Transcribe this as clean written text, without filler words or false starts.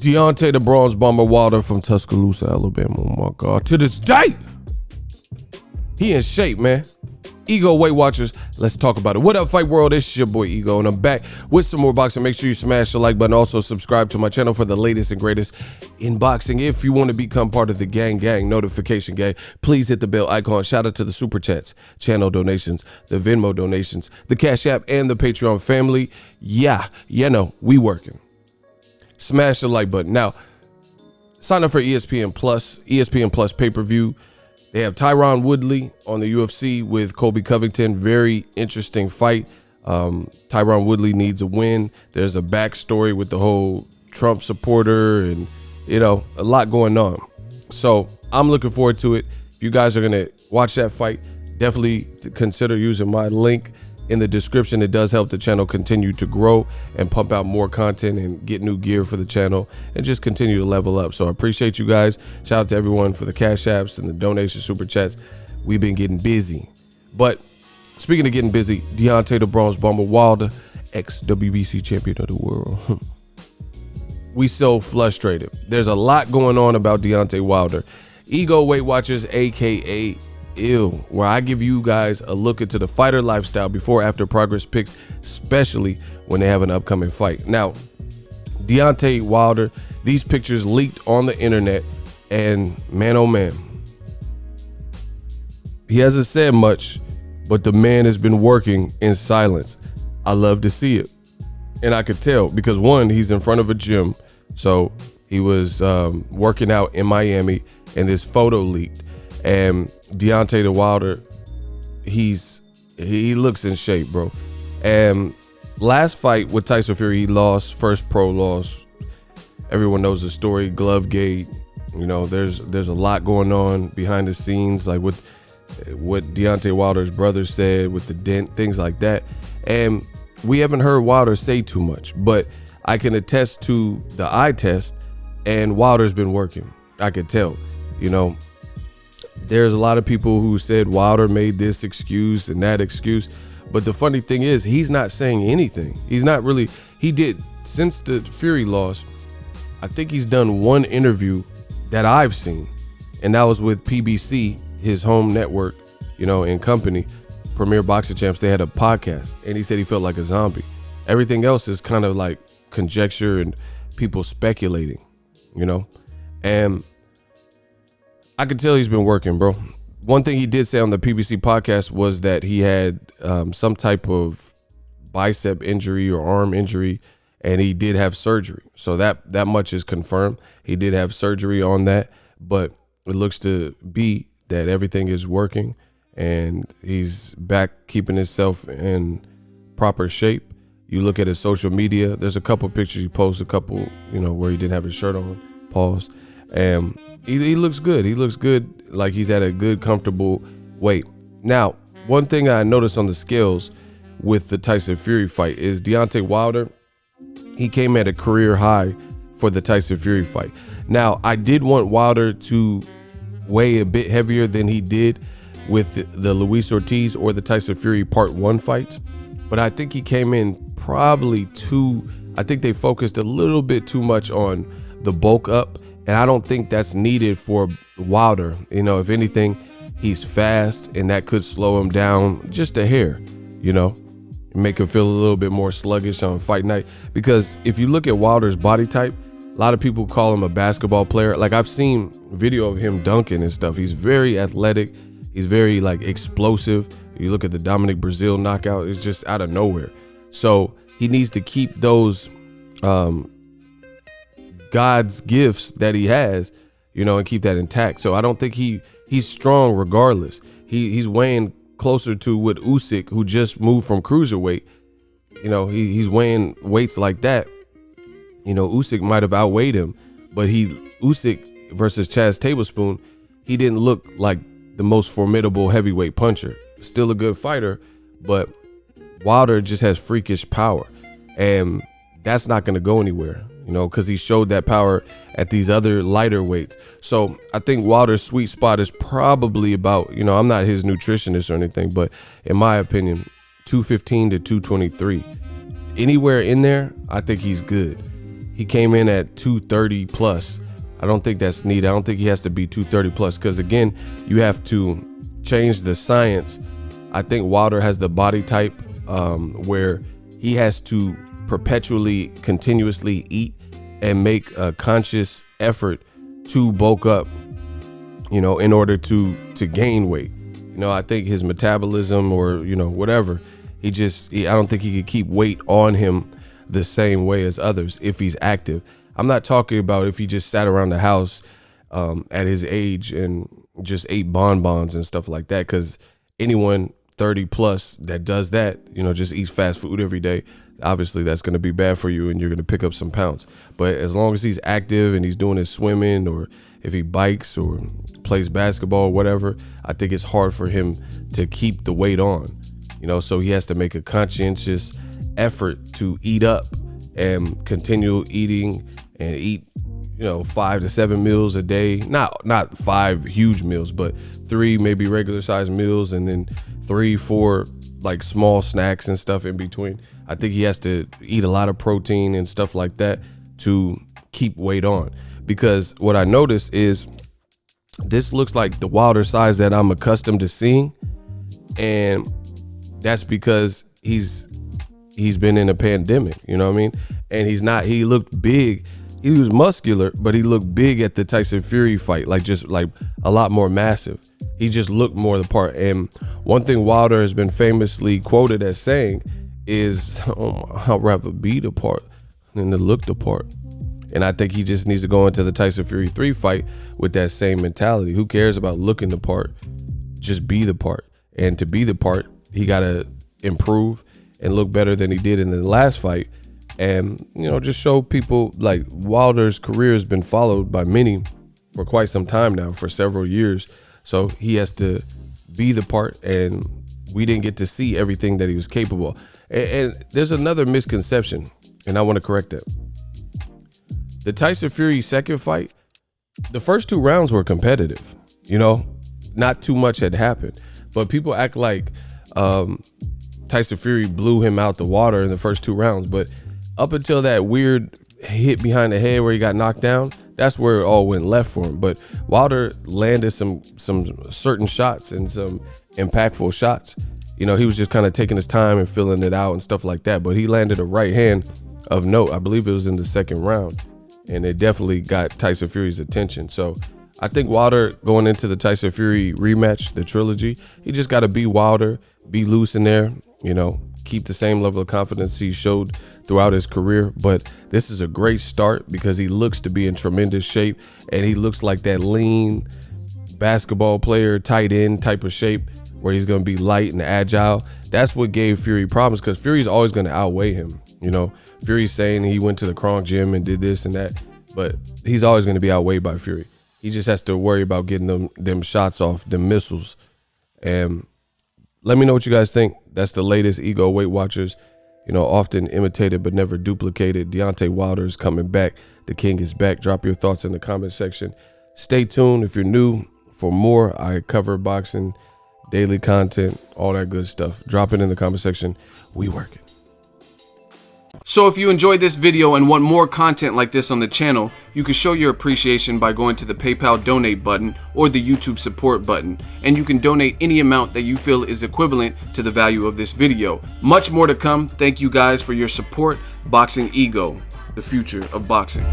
Deontay the Bronze Bomber Wilder from Tuscaloosa, Alabama. Oh my God. To this day, he in shape, man. Ego Weight Watchers, let's talk about it. What up, Fight World? It's your boy Ego, and I'm back with some more boxing. Make sure you smash the like button. Also, subscribe to my channel for the latest and greatest in boxing. If you want to become part of the gang notification gang, please hit the bell icon. Shout out to the Super Chats, channel donations, the Venmo donations, the Cash App, and the Patreon family. Yeah, you know, we working. Smash the like button. Now, sign up for ESPN Plus pay-per-view. They have Tyron Woodley on the UFC with Colby Covington. Very interesting fight. Tyron Woodley needs a win. There's a backstory with the whole Trump supporter and, you know, a lot going on. So I'm looking forward to it. If you guys are going to watch that fight, definitely consider using my link in the description. It does help the channel continue to grow and pump out more content and get new gear for the channel and just continue to level up. So I appreciate you guys. Shout out to everyone for the Cash Apps and the donation Super Chats. We've been getting busy. But speaking of getting busy, Deontay the Bronze Bomber Wilder, ex-WBC champion of the world. We so frustrated. There's a lot going on about Deontay Wilder. Ego Weight Watchers, aka Ill, where I give you guys a look into the fighter lifestyle before after progress pics, especially when they have an upcoming fight. Now, Deontay Wilder, these pictures leaked on the internet, and man oh man, he hasn't said much, but the man has been working in silence. I love to see it, and I could tell because one, he's in front of a gym, so he was working out in Miami, and this photo leaked. And Deontay the Wilder, he looks in shape, bro. And last fight with Tyson Fury, he lost, first pro loss. Everyone knows the story, Glovegate. You know, there's a lot going on behind the scenes, like with what Deontay Wilder's brother said with the dent, things like that. And we haven't heard Wilder say too much, but I can attest to the eye test, and Wilder's been working. I could tell, you know. There's a lot of people who said Wilder made this excuse and that excuse. But the funny thing is, he's not saying anything. He's not really, he did, since the Fury loss, I think he's done one interview that I've seen. And that was with PBC, his home network, you know, and company, Premier Boxing Champs. They had a podcast, and he said he felt like a zombie. Everything else is kind of like conjecture and people speculating, you know. And I can tell he's been working, bro. One thing he did say on the PBC podcast was that he had some type of bicep injury or arm injury, and he did have surgery. So that much is confirmed. He did have surgery on that, but it looks to be that everything is working, and he's back keeping himself in proper shape. You look at his social media, there's a couple pictures he posted, a couple, you know, where he didn't have his shirt on, pause, and he looks good. He looks good, like he's at a good, comfortable weight. Now, one thing I noticed on the scales with the Tyson Fury fight is Deontay Wilder, he came at a career high for the Tyson Fury fight. Now, I did want Wilder to weigh a bit heavier than he did with the Luis Ortiz or the Tyson Fury Part 1 fights, but I think he came in probably I think they focused a little bit too much on the bulk up. And I don't think that's needed for Wilder. You know, if anything, he's fast, and that could slow him down just a hair, you know, make him feel a little bit more sluggish on fight night. Because if you look at Wilder's body type, a lot of people call him a basketball player. Like, I've seen video of him dunking and stuff. He's very athletic. He's very, like, explosive. You look at the Dominic Brazil knockout, it's just out of nowhere. So he needs to keep those God's gifts that he has, you know, and keep that intact. So I don't think he's strong regardless. He's weighing closer to what Usyk, who just moved from cruiserweight, you know, he's weighing weights like that. You know, Usyk might have outweighed him, but Usyk versus Chaz Tablespoon, he didn't look like the most formidable heavyweight puncher. Still a good fighter, but Wilder just has freakish power, and that's not going to go anywhere, you know, because he showed that power at these other lighter weights. So I think Wilder's sweet spot is probably about, you know, I'm not his nutritionist or anything, but in my opinion, 215 to 223. Anywhere in there, I think he's good. he came in at 230 plus. I don't think that's needed. I don't think he has to be 230 plus, because again, you have to change the science. I think Wilder has the body type where he has to perpetually, continuously eat and make a conscious effort to bulk up, you know, in order to gain weight. You know, I think his metabolism, or, you know, whatever, I don't think he could keep weight on him the same way as others if he's active. I'm not talking about if he just sat around the house at his age and just ate bonbons and stuff like that, because anyone 30 plus that does that, you know, just eats fast food every day, obviously that's going to be bad for you and you're going to pick up some pounds. But as long as he's active and he's doing his swimming, or if he bikes or plays basketball or whatever, I think it's hard for him to keep the weight on, you know, so he has to make a conscientious effort to eat up and continue eating and eat, you know, 5 to 7 meals a day. Not 5 huge meals, but 3 maybe regular sized meals, and then 3-4 like small snacks and stuff in between. I think he has to eat a lot of protein and stuff like that to keep weight on, because what I noticed is this looks like the Wilder size that I'm accustomed to seeing, and that's because he's been in a pandemic, you know what I mean? And he looked big. He was muscular, but he looked big at the Tyson Fury fight, like just like a lot more massive. He just looked more the part. And one thing Wilder has been famously quoted as saying is, I'd rather be the part than to look the part. And I think he just needs to go into the Tyson Fury 3 fight with that same mentality. Who cares about looking the part? Just be the part. And to be the part, he got to improve and look better than he did in the last fight. And, you know, just show people, like, Wilder's career has been followed by many for quite some time now, for several years. So he has to be the part, and we didn't get to see everything that he was capable of. And there's another misconception, and I want to correct that. The Tyson Fury second fight, the first 2 rounds were competitive, you know, not too much had happened, but people act like Tyson Fury blew him out the water in the first 2 rounds. But up until that weird hit behind the head where he got knocked down, that's where it all went left for him. But Wilder landed some certain shots and some impactful shots. You know, he was just kind of taking his time and filling it out and stuff like that. But he landed a right hand of note. I believe it was in the second round, and it definitely got Tyson Fury's attention. So I think Wilder, going into the Tyson Fury rematch, the trilogy, he just got to be Wilder, be loose in there, you know, keep the same level of confidence he showed throughout his career. But this is a great start because he looks to be in tremendous shape, and he looks like that lean basketball player, tight end type of shape, where he's going to be light and agile. That's what gave Fury problems, because Fury's always going to outweigh him. You know, Fury's saying he went to the Kronk gym and did this and that, but he's always going to be outweighed by Fury. He just has to worry about getting them shots off, them missiles. And let me know what you guys think. That's the latest Ego Weight Watchers. You know, often imitated but never duplicated. Deontay Wilder is coming back. The King is back. Drop your thoughts in the comment section. Stay tuned if you're new for more. I cover boxing, daily content, all that good stuff. Drop it in the comment section. We working. So if you enjoyed this video and want more content like this on the channel, you can show your appreciation by going to the PayPal donate button or the YouTube support button, and you can donate any amount that you feel is equivalent to the value of this video. Much more to come. Thank you guys for your support. Boxingego, the future of boxing.